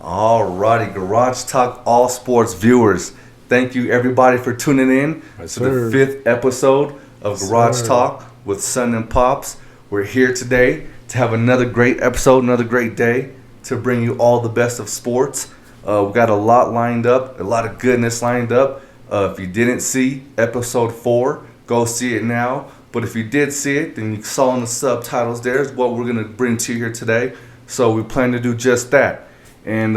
Alrighty, Garage Talk All Sports viewers. Thank you everybody for tuning in to the 5th episode of Garage Talk with Son and Pops. We're here today to have another great episode, another great day to bring you all the best of sports. We've got a lot lined up, a lot of goodness lined up. If you didn't see episode 4, go see it now. But if you did see it, then you saw in the subtitles there is what we're going to bring to you here today. So we plan to do just that. And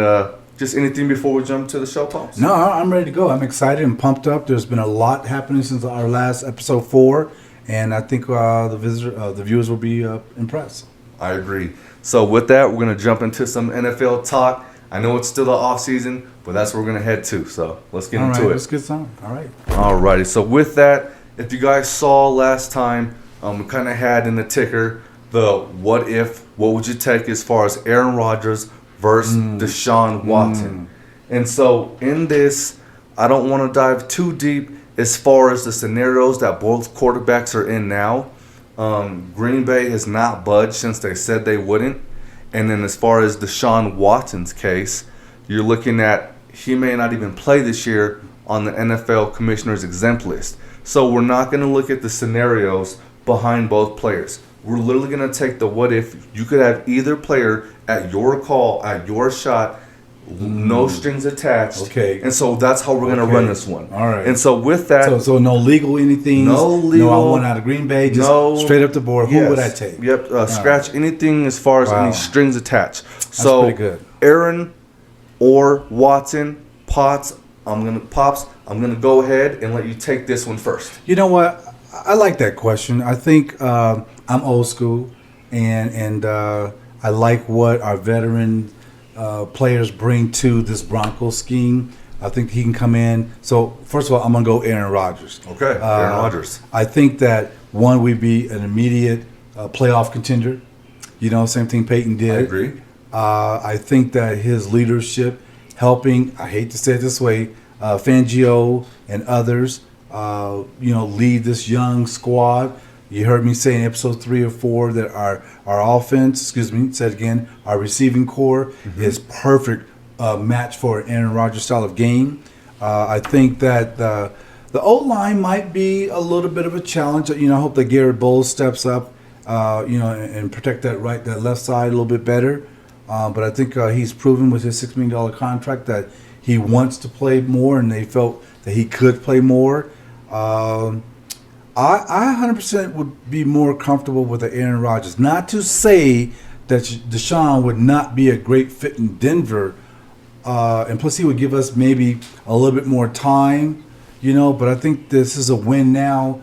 just anything before we jump to the show, Pops? No, I'm ready to go. I'm excited and pumped up. There's been a lot happening since our last episode 4, and I think the viewers will be impressed. I agree. So with that, we're going to jump into some NFL talk. I know it's still the off season, but that's where we're going to head to. So let's get into it. Let's get some. All right. Alrighty. So with that, if you guys saw last time, we kind of had in the ticker the what if, what would you take as far as Aaron Rodgers versus Deshaun Watson. And so in this, I don't want to dive too deep as far as the scenarios that both quarterbacks are in now. Green Bay has not budged since they said they wouldn't. And then as far as Deshaun Watson's case, you're looking at he may not even play this year on the NFL Commissioner's exempt list. So we're not going to look at the scenarios behind both players. We're literally going to take the what if. You could have either player at your call, at your shot, no strings attached. Okay. And so that's how we're going to run this one. All right. And so with that. So no legal anything. No legal. No, I want out of Green Bay. Just straight up the board. Who would I take? Yep. Scratch anything as far as any strings attached. So pretty good. Aaron or Watson, Pops, I'm going to go ahead and let you take this one first. You know what? I like that question. I think I'm old school, and I like what our veteran players bring to this Broncos scheme. I think he can come in. So first of all, I'm gonna go Aaron Rodgers. Okay, Aaron Rodgers. I think that one would be an immediate playoff contender. You know, same thing Peyton did. I agree. I think that his leadership, helping, I hate to say it this way, Fangio and others, lead this young squad. You heard me say in episode 3 or 4 that our offense, our receiving core is perfect match for an Aaron Rodgers style of game. I think that the O-line might be a little bit of a challenge. I hope that Garrett Bowles steps up, and protect that left side a little bit better. But I think he's proven with his $6 million contract that he wants to play more, and they felt that he could play more. I 100% would be more comfortable with the Aaron Rodgers. Not to say that Deshaun would not be a great fit in Denver, and plus he would give us maybe a little bit more time, But I think this is a win now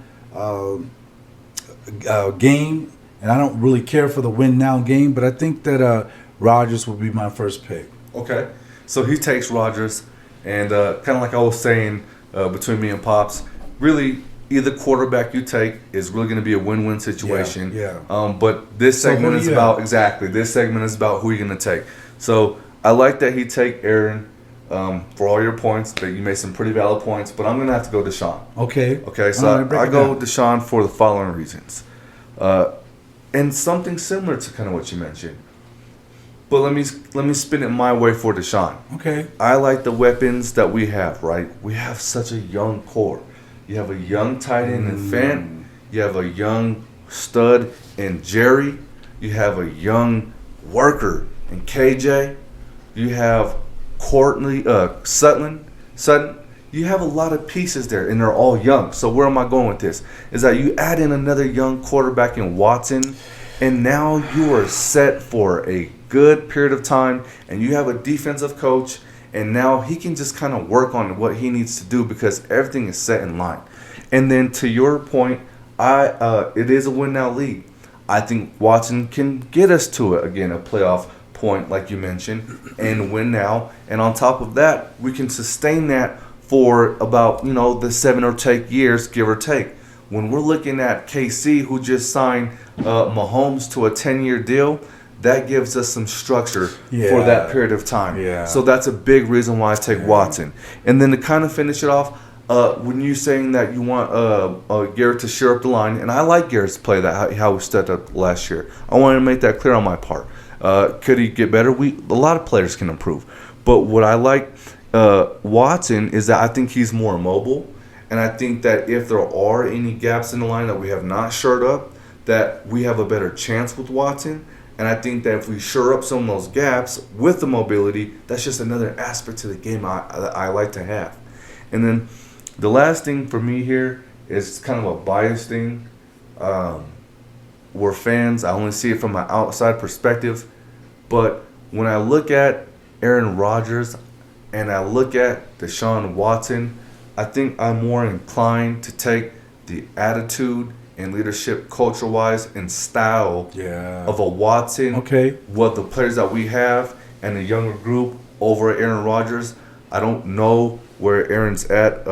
game, and I don't really care for the win now game. But I think that Rodgers would be my first pick. Okay, so he takes Rodgers, and kind of like I was saying between me and Pops, really. Either quarterback you take is really going to be a win-win situation. Yeah. But this segment is about This segment is about who you're going to take. So I like that he take Aaron for all your points. That you made some pretty valid points. But I'm going to have to go Deshaun. Okay. Okay. So I go Deshaun for the following reasons, and something similar to kind of what you mentioned. But let me spin it my way for Deshaun. Okay. I like the weapons that we have. Right. We have such a young core. You have a young tight end in Fant. You have a young stud in Jerry. You have a young worker in KJ. You have Courtney Sutton. You have a lot of pieces there, and they're all young. So where am I going with this? Is that you add in another young quarterback in Watson, and now you are set for a good period of time, and you have a defensive coach. And now he can just kind of work on what he needs to do because everything is set in line. And then to your point, it is a win now league. I think Watson can get us to a playoff point like you mentioned and win now. And on top of that, we can sustain that for about the 7 or 8 years, give or take. When we're looking at KC, who just signed Mahomes to a 10-year deal. That gives us some structure for that period of time. Yeah. So that's a big reason why I take Watson. And then to kind of finish it off, when you're saying that you want Garrett to share up the line, and I like Garrett's play, that how he stepped up last year. I wanted to make that clear on my part. Could he get better? A lot of players can improve. But what I like Watson is that I think he's more mobile, and I think that if there are any gaps in the line that we have not shored up, that we have a better chance with Watson. And I think that if we shore up some of those gaps with the mobility, that's just another aspect to the game I like to have. And then the last thing for me here is kind of a bias thing. We're fans. I only see it from an outside perspective. But when I look at Aaron Rodgers and I look at Deshaun Watson, I think I'm more inclined to take the attitude and leadership, culture-wise and style of a Watson. Okay. What the players that we have and the younger group over at Aaron Rodgers. I don't know where Aaron's at.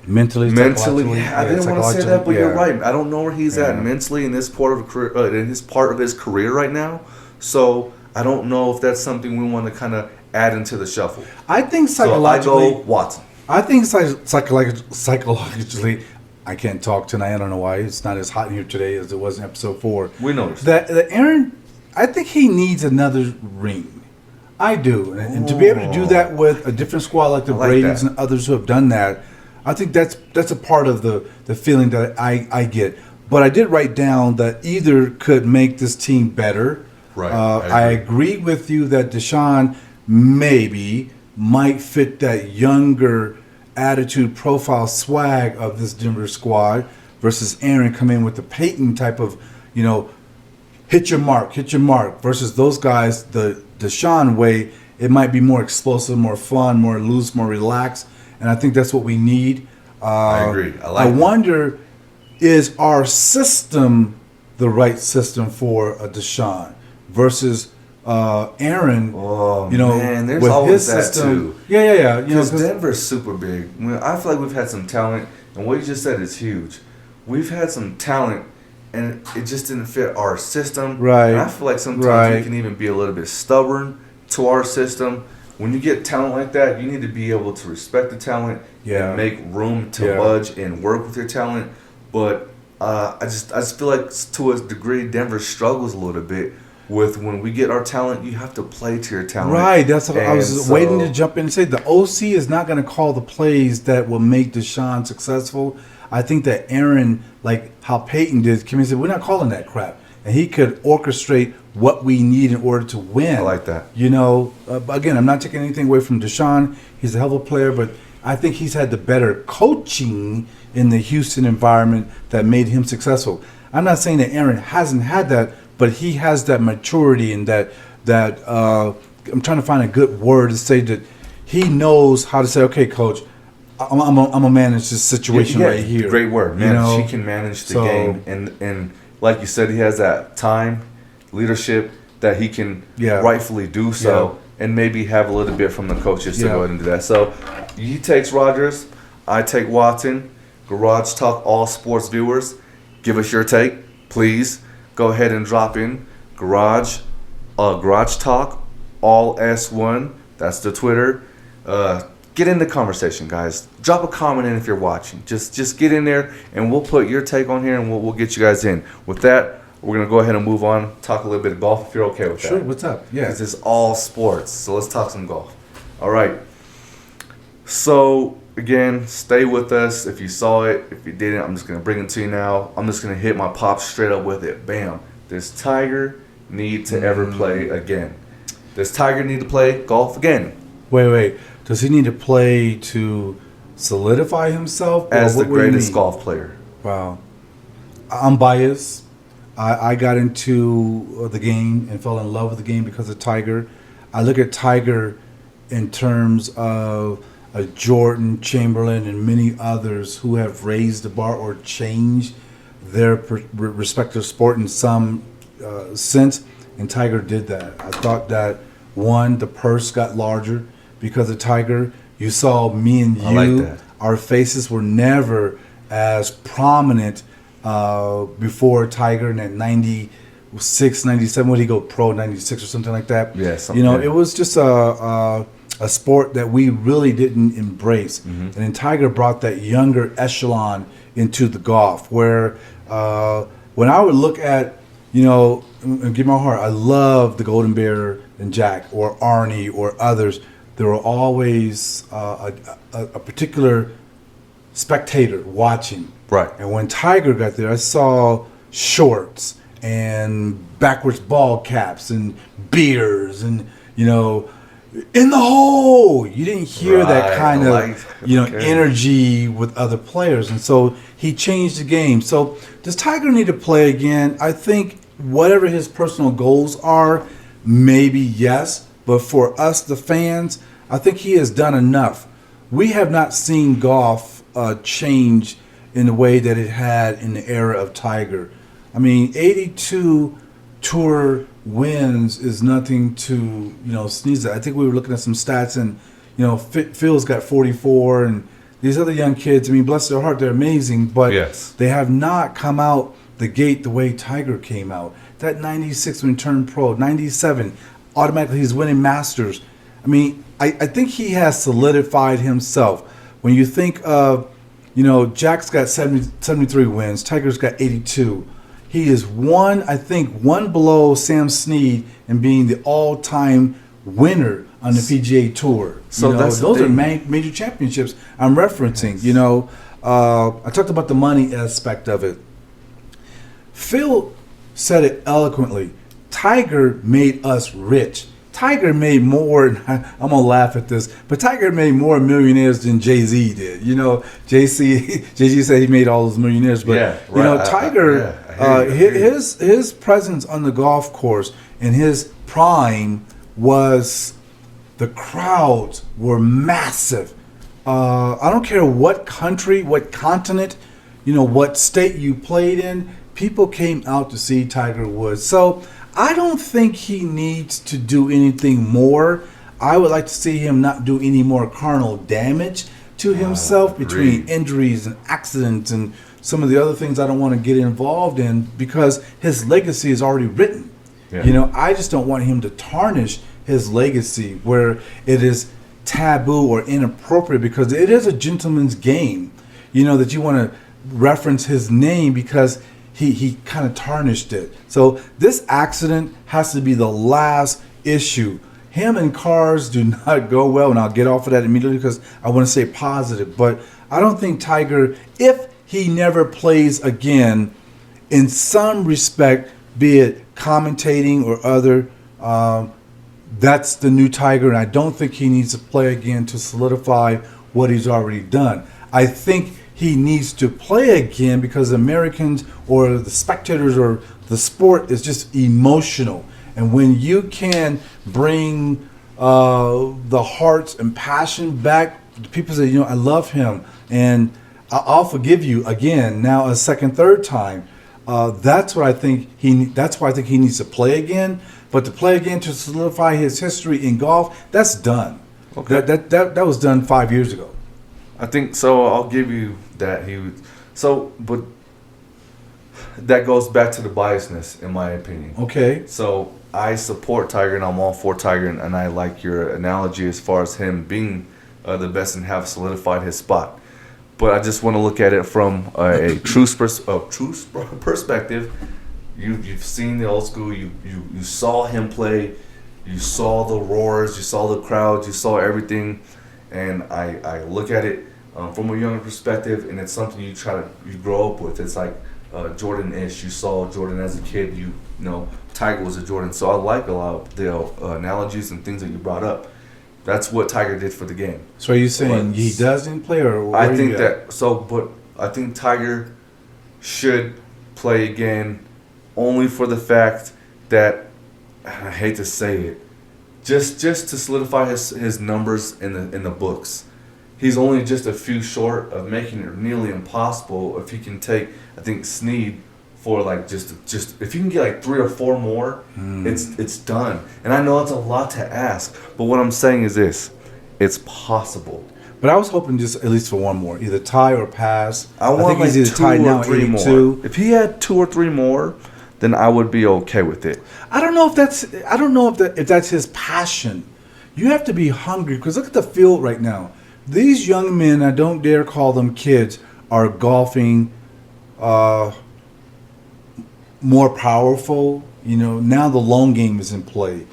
Mentally, yeah, I didn't want to say that, but you're right. I don't know where he's at mentally in this part of his career right now. So I don't know if that's something we want to kind of add into the shuffle. I think psychologically, so I go Watson. I think psychologically, I can't talk tonight. I don't know why. It's not as hot in here today as it was in episode 4. We noticed that Aaron. I think he needs another ring. I do, and to be able to do that with a different squad like the Braves and others who have done that, I think that's a part of the feeling that I get. But I did write down that either could make this team better. Right. I agree with you that Deshaun maybe might fit that younger attitude, profile, swag of this Denver squad versus Aaron come in with the Peyton type of, hit your mark versus those guys, the Deshaun way, it might be more explosive, more fun, more loose, more relaxed. And I think that's what we need. I agree. I wonder, is our system the right system for a Deshaun versus Aaron? Oh, man, there's with always his that system. too. Yeah. Because Denver's super big. I feel like we've had some talent, and what you just said is huge. We've had some talent, and it just didn't fit our system. Right. And I feel like sometimes we can even be a little bit stubborn to our system. When you get talent like that, you need to be able to respect the talent and make room to budge and work with your talent. But I just feel like to a degree Denver struggles a little bit with when we get our talent, you have to play to your talent. Right, that's what I was waiting to jump in and say. The OC is not going to call the plays that will make Deshaun successful. I think that Aaron, like how Peyton did, came in and said, we're not calling that crap. And he could orchestrate what we need in order to win. I like that. Again, I'm not taking anything away from Deshaun. He's a hell of a player, but I think he's had the better coaching in the Houston environment that made him successful. I'm not saying that Aaron hasn't had that, but he has that maturity and that I'm trying to find a good word to say that he knows how to say, okay, coach, I'm gonna manage this situation right here. Great word, man. She can manage the game, and like you said, he has that time, leadership that he can rightfully do so, and maybe have a little bit from the coaches to go ahead and do that. So he takes Rodgers, I take Watson. Garage Talk, all sports viewers, give us your take, please. Go ahead and drop in Garage Talk, all S1. That's the Twitter. Get in the conversation, guys. Drop a comment in if you're watching. Just get in there, and we'll put your take on here, and we'll get you guys in. With that, we're going to go ahead and move on, talk a little bit of golf if you're okay with that. Sure, what's up? Yeah. This is all sports, so let's talk some golf. All right. So, again, stay with us. If you saw it, if you didn't, I'm just going to bring it to you now. I'm just going to hit my pop straight up with it. Bam. Does Tiger need to ever play again? Does Tiger need to play golf again? Wait. Does he need to play to solidify himself? As the greatest golf player. Wow. I'm biased. I got into the game and fell in love with the game because of Tiger. I look at Tiger in terms of Jordan, Chamberlain, and many others who have raised the bar or changed their respective sport in some sense, and Tiger did that. I thought that, one, the purse got larger because of Tiger. You saw me and you, our faces were never as prominent before Tiger in that 96, 97, what did he go, pro 96 or something like that? Yeah, it was just a sport that we really didn't embrace. Mm-hmm. And then Tiger brought that younger echelon into the golf where when I would look at, and give my heart, I love the Golden Bear and Jack or Arnie or others. There were always a particular spectator watching. Right. And when Tiger got there, I saw shorts and backwards ball caps and beers and, in the hole. You didn't hear that kind of, energy with other players. And so he changed the game. So does Tiger need to play again? I think whatever his personal goals are, maybe yes. But for us, the fans, I think he has done enough. We have not seen golf change in the way that it had in the era of Tiger. I mean, 82 tour wins is nothing to sneeze at. I think we were looking at some stats, and Phil's got 44, and these other young kids. I mean, bless their heart, they're amazing, but yes, they have not come out the gate the way Tiger came out. That 96 when he turned pro, 97, automatically he's winning Masters. I mean, I think he has solidified himself. When you think of, Jack's got 73 wins, Tiger's got 82. He is one below Sam Snead in being the all-time winner on the PGA Tour. So those are major championships I'm referencing. I talked about the money aspect of it. Phil said it eloquently. Tiger made us rich. Tiger made more, I'm going to laugh at this, but Tiger made more millionaires than Jay-Z did. Jay-Z said he made all those millionaires, but, yeah, right. Tiger, his presence on the golf course in his prime was, the crowds were massive. I don't care what country, what continent, what state you played in, people came out to see Tiger Woods. So I don't think he needs to do anything more. I would like to see him not do any more carnal damage to himself between injuries and accidents and some of the other things I don't want to get involved in, because his legacy is already written. Yeah. I just don't want him to tarnish his legacy where it is taboo or inappropriate, because it is a gentleman's game, that you want to reference his name because he kind of tarnished it. So this accident has to be the last issue. Him and cars do not go well, and I'll get off of that immediately because I want to say positive. But I don't think Tiger, if he never plays again, in some respect, be it commentating or other, that's the new Tiger, and I don't think he needs to play again to solidify what he's already done. I think he needs to play again because Americans or the spectators or the sport is just emotional. And when you can bring the hearts and passion back, people say, I love him and I'll forgive you again, now a second, third time. That's what I think that's why I think he needs to play again. But to play again to solidify his history in golf, that's done. Okay. That was done 5 years ago. I think so. I'll give you that. But that goes back to the biasness, in my opinion. Okay. So I support Tiger, and I'm all for Tiger, and I like your analogy as far as him being the best and have solidified his spot. But I just want to look at it from a true perspective. You've seen the old school. You saw him play. You saw the roars. You saw the crowds. You saw everything. And I look at it from a younger perspective, and it's something you grow up with. It's like Jordan-ish. You saw Jordan as a kid. You know Tiger was a Jordan. So I like a lot of the analogies and things that you brought up. That's what Tiger did for the game. So are you saying he doesn't play, or I think that so? But I think Tiger should play again, only for the fact that, I hate to say it, just to solidify his numbers in the books. He's only just a few short of making it nearly impossible if he can take, I think, Snead for like just if you can get like 3 or 4 more, it's done. And I know it's a lot to ask, but what I'm saying is this: it's possible. But I was hoping just at least for one more, either tie or pass. I think like he's either 2 or 3 more. If he had 2 or 3 more, then I would be okay with it. I don't know if that's his passion. You have to be hungry, because look at the field right now. These young men, I don't dare call them kids, are golfing more powerful. Now the long game is in play.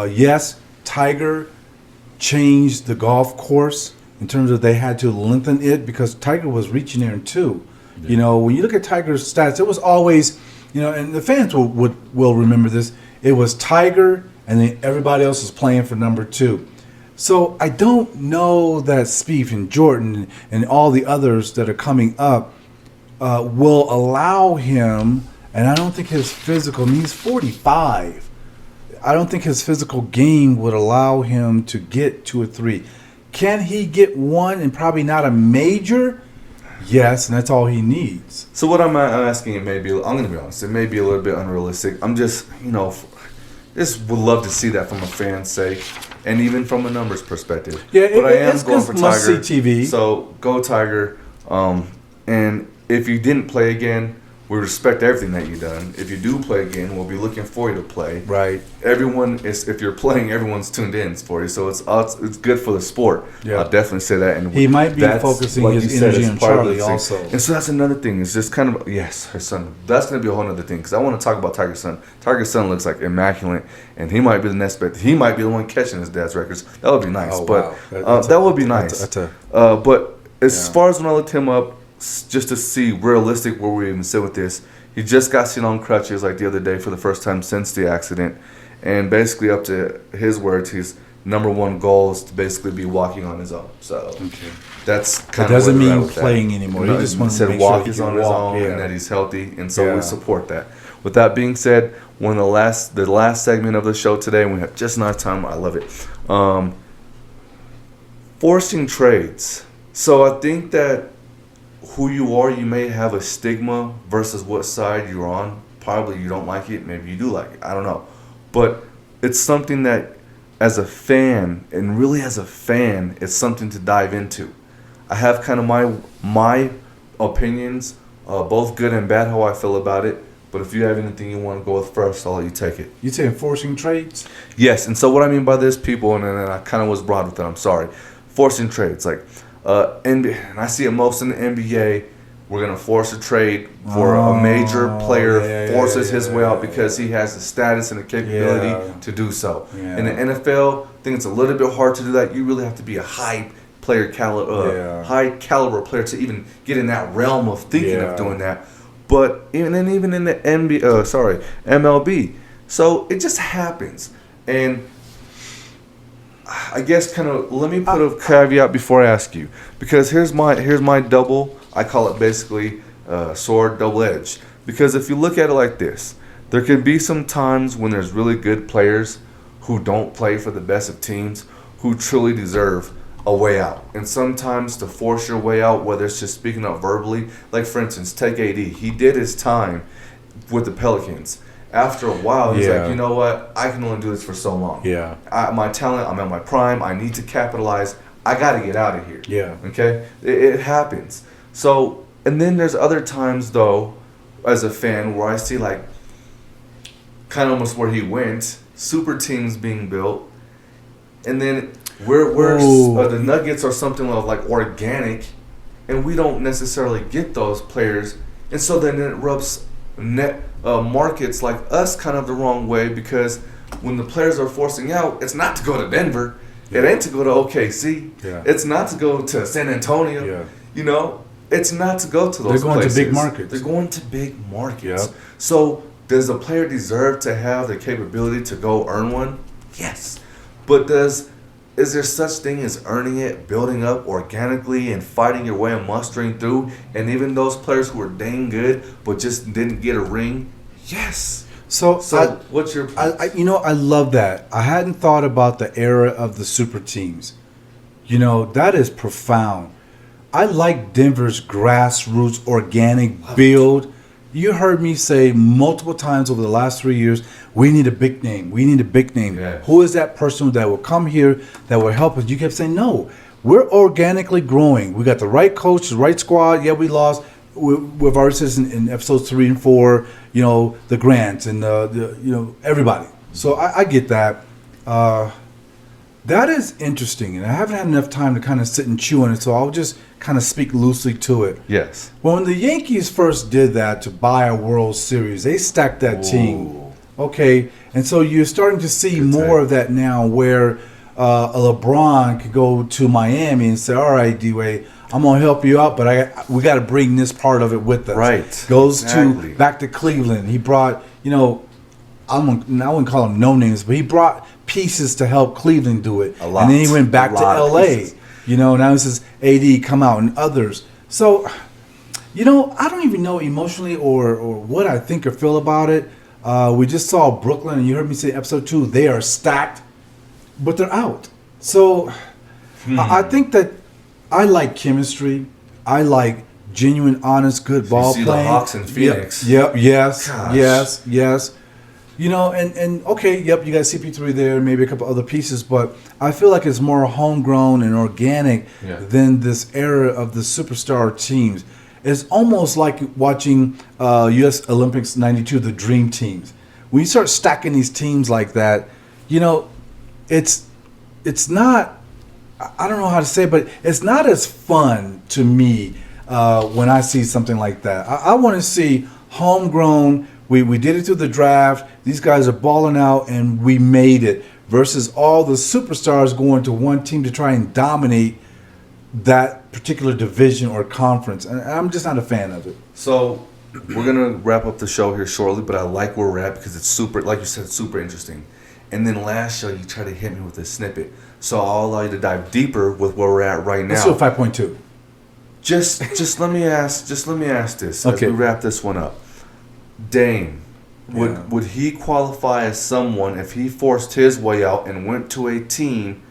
Yes, Tiger changed the golf course in terms of they had to lengthen it because Tiger was reaching there in two. When you look at Tiger's stats, it was always, and the fans will remember this. It was Tiger, and then everybody else is playing for number two. So I don't know that Spieth and Jordan and all the others that are coming up will allow him. And I don't think his physical, he's 45. I don't think his physical game would allow him to get 2 or 3. Can he get one and probably not a major? Yes, and that's all he needs. So what I'm asking, I'm going to be honest, it may be a little bit unrealistic. I'm just, just would love to see that from a fan's sake and even from a numbers perspective. Yeah, but I am going for must-see Tiger. TV. So go Tiger. And if you didn't play again, we respect everything that you've done. If you do play again, we'll be looking for you to play. Right. If you're playing, everyone's tuned in for you. So it's good for the sport. Yeah. I'll definitely say that. And he might be focusing like his you said, energy is on part of Charlie the thing. also. And so that's another thing. It's just kind of, yes, her son. That's going to be a whole other thing because I want to talk about Tiger's son. Tiger's son looks like immaculate, and he might be the next best. He might be the one catching his dad's records. That would be nice. Oh, but wow. that would be nice. But as far as when I looked him up, just to see realistic where we even sit with this, he just got seen on crutches like the other day for the first time since the accident. And basically, up to his words, his number one goal is to basically be walking on his own. So that's kind of doesn't mean playing anymore. No, he just wants said to make walk sure is on his own and that he's healthy. And so we support that. With that being said, the last segment of the show today, and we have just enough time. I love it. Forcing trades. So I think that who you are, you may have a stigma versus what side you're on. Probably you don't like it, maybe you do like it. I don't know. But it's something that as a fan, and really as a fan, it's something to dive into. I have kind of my opinions, both good and bad, how I feel about it. But if you have anything you want to go with first, I'll let you take it. You saying forcing trades? Yes, and so what I mean by this, people, and I kind of was broad with it, I'm sorry. Forcing trades, like, and I see it most in the NBA. We're going to force a trade for a major player, forces his way out because he has the status and the capability to do so. Yeah. In the NFL, I think it's a little bit hard to do that. You really have to be a high caliber player to even get in that realm of thinking of doing that. But even in the MLB. So it just happens. And I guess kind of let me put a caveat before I ask you, because here's my double. I call it basically sword double edge. Because if you look at it like this, there can be some times when there's really good players who don't play for the best of teams who truly deserve a way out. And sometimes to force your way out, whether it's just speaking up verbally, like for instance, take AD. He did his time with the Pelicans. After a while, he's like, you know what? I can only do this for so long. Yeah. My talent, I'm at my prime. I need to capitalize. I got to get out of here. Yeah. Okay? It happens. So, and then there's other times, though, as a fan, where I see, like, kind of almost where he went, super teams being built, and then the Nuggets are something like organic, and we don't necessarily get those players, and so then it rubs markets like us kind of the wrong way, because when the players are forcing out, it's not to go to Denver, it ain't to go to OKC, it's not to go to San Antonio, it's not to go to those places. They're going to big markets. They're going to big markets. Yep. So does a player deserve to have the capability to go earn one? Yes. But is there such thing as earning it, building up organically, and fighting your way and mustering through? And even those players who are dang good but just didn't get a ring? Yes. So what's your point? I love that. I hadn't thought about the era of the super teams. That is profound. I like Denver's grassroots organic build. You heard me say multiple times over the last 3 years, we need a big name. We need a big name. Yeah. Who is that person that will come here that will help us? You kept saying, no, we're organically growing. We got the right coach, the right squad. Yeah, we lost. We've already said in episodes 3 and 4, the Grants and everybody. So I get that. That is interesting, and I haven't had enough time to kind of sit and chew on it, so I'll just kind of speak loosely to it. Yes. Well, when the Yankees first did that to buy a World Series, they stacked that team. Okay, and so you're starting to see more of that now, where a LeBron could go to Miami and say, "All right, D-Wade, I'm gonna help you out, but we got to bring this part of it with us." Right. Goes to back to Cleveland. He brought, I wouldn't call them no names, but he brought pieces to help Cleveland do it. And then he went back to LA. Now this is AD come out and others. So, I don't even know emotionally or what I think or feel about it. We just saw Brooklyn, and you heard me say episode 2, they are stacked, but they're out. So I think that I like chemistry. I like genuine, honest, good ball playing. You see the Hawks in Phoenix. Yep. Yes. Gosh. Yes. And okay, yep, you got CP3 there, maybe a couple other pieces, but I feel like it's more homegrown and organic than this era of the superstar teams. It's almost like watching U.S. Olympics '92, the dream teams. When you start stacking these teams like that, it's not, I don't know how to say it, but it's not as fun to me when I see something like that. I want to see homegrown. We did it through the draft. These guys are balling out, and we made it. Versus all the superstars going to one team to try and dominate that particular division or conference. And I'm just not a fan of it. So we're going to wrap up the show here shortly, but I like where we're at because it's super, like you said, super interesting. And then last show, you tried to hit me with a snippet. So I'll allow you to dive deeper with where we're at right now. Let's do a 5.2. Just let me ask this as we wrap this one up. Dame, would he qualify as someone if he forced his way out and went to a team,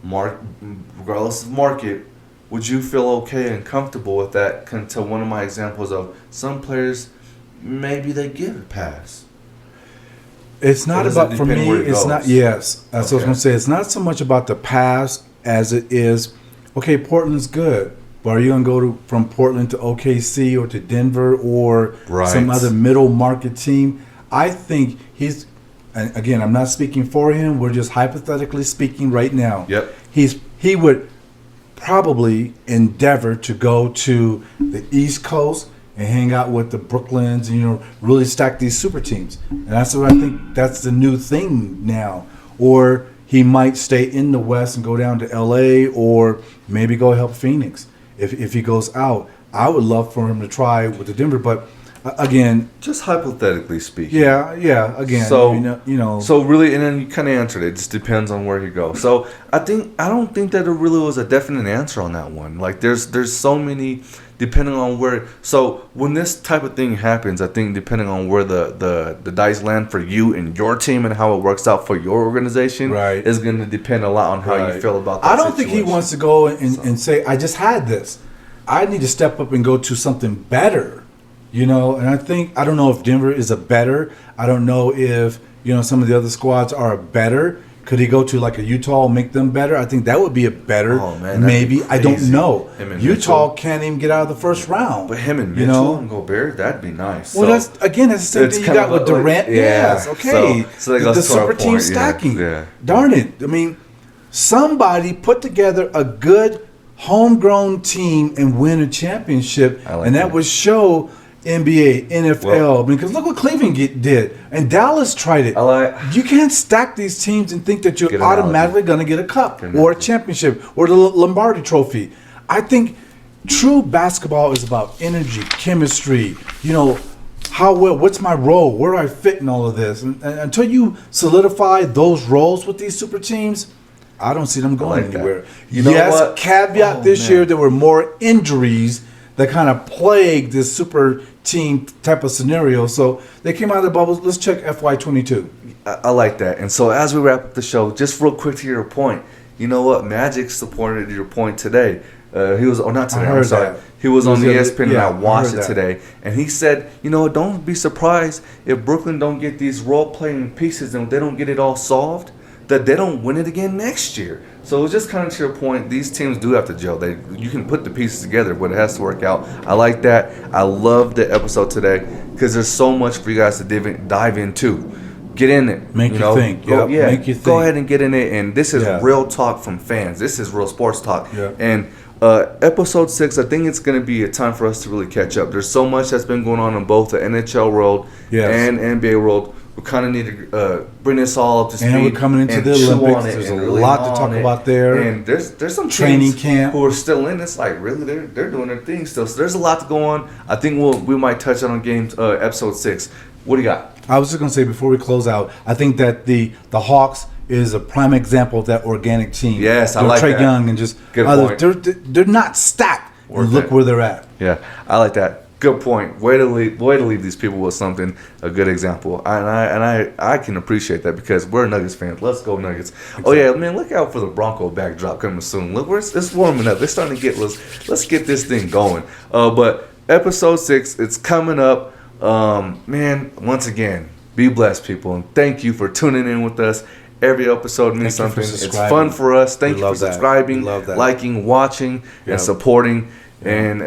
regardless of market? Would you feel okay and comfortable with that? To one of my examples of some players, maybe they give a pass. It's not about, for me, it's not, yes. That's what I was going to say. It's not so much about the pass as it is, okay, Portland's good. But are you going to go from Portland to OKC or to Denver or some other middle market team? I think he's, and again, I'm not speaking for him. We're just hypothetically speaking right now. Yep. He would probably endeavor to go to the East Coast and hang out with the Brooklyns and, really stack these super teams. And that's what I think that's the new thing now. Or he might stay in the West and go down to LA or maybe go help Phoenix. If he goes out, I would love for him to try with the Denver, but again, just hypothetically speaking. Yeah. Again, so So really, and then you kind of answered it. It just depends on where he goes. So I don't think that there really was a definite answer on that one. Like there's so many, depending on where. So when this type of thing happens, I think depending on where the dice land for you and your team and how it works out for your organization, is going to depend a lot on how you feel about that. I don't think he wants to go and say, I just had this. I need to step up and go to something better. And I don't know if Denver is a better. I don't know if, some of the other squads are better. Could he go to like a Utah and make them better? I think that would be a better. Oh, man, maybe. I don't know. Utah Mitchell can't even get out of the first round. But him and Mitchell and Gobert, that'd be nice. Well, that's the same thing you got with Durant. Yes, okay. So the super team stacking. Yeah. Darn it. I mean, somebody put together a good homegrown team and win a championship, and that would show NBA, NFL. Because look what Cleveland did, and Dallas tried it. You can't stack these teams and think that you're automatically going to get a cup or a championship or the Lombardi Trophy. I think true basketball is about energy, chemistry. How well? What's my role? Where do I fit in all of this? And until you solidify those roles with these super teams, I don't see them going anywhere. What? Caveat this year, there were more injuries that kind of plagued this super team type of scenario. So they came out of the bubbles. Let's check FY22. I like that. And so as we wrap up the show, just real quick to your point, you know what? Magic supported your point today. He was, not today, I'm sorry. That. He was on the ESPN and I watched it today. And he said, don't be surprised if Brooklyn don't get these role-playing pieces and they don't get it all solved, that they don't win it again next year. So it's just kind of to your point, these teams do have to gel. You can put the pieces together, but it has to work out. I like that. I love the episode today because there's so much for you guys to dive into. get in it. Make you think. Go, Yep, make you Go think. ahead and get in it. And this is Yeah. real talk from fans. This is real sports talk. Yeah. And episode 6, I think it's going to be a time for us to really catch up. There's so much that's been going on in both the NHL world Yes. and NBA world. We kind of need to bring this all up to speed. And we're coming into and the chew Olympics. on it There's and a really lot to gnaw talk on it. about there. And there's some Training teams camp. who are still in. It's like really they're doing their thing still. So there's a lot to go on. I think we might touch on games episode 6. What do you got? I was just gonna say before we close out, I think that the Hawks is a prime example of that organic team. Yes, I They're like Trae that. Young and just Good others. point. They're not stacked. Worth And look it. where they're at. Yeah, I like that. Good point. Way to leave these people with something, a good example. I can appreciate that because we're Nuggets fans. Let's go Nuggets. Exactly. Oh yeah, man, look out for the Bronco backdrop coming soon. Look, it's warming up. It's starting to get let's get this thing going. But episode 6, it's coming up. Man, once again, be blessed, people, and thank you for tuning in with us. Every episode means something. It's fun for us. Thank you for subscribing, liking, watching, and supporting. And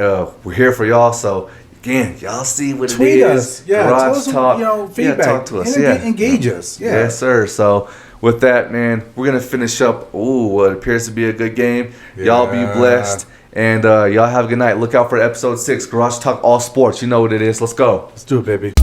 we're here for y'all. So again, y'all see what Tweet it us. is. Yeah, Garage tell us some, talk. feedback. Yeah, talk to us. Engage us. Yeah. Yes, sir. So with that, man, we're gonna finish up. Ooh, what appears to be a good game. Yeah. Y'all be blessed. And y'all have a good night. Look out for episode 6, Garage Talk All Sports. You know what it is. Let's go. Let's do it, baby.